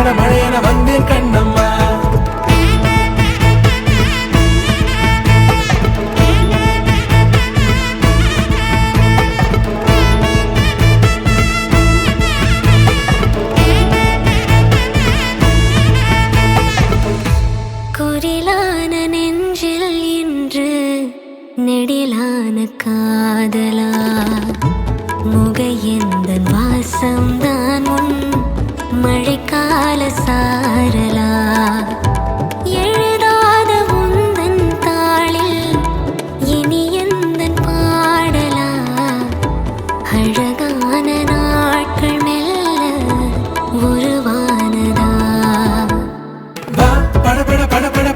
வார மழையென வந்தேன் கண்ணம்மா. குரிலான நெஞ்சில் இன்று நெடிலான காதலா முகையெந்தன் வாசம்தான் உன் மழைக்கால சாரலா.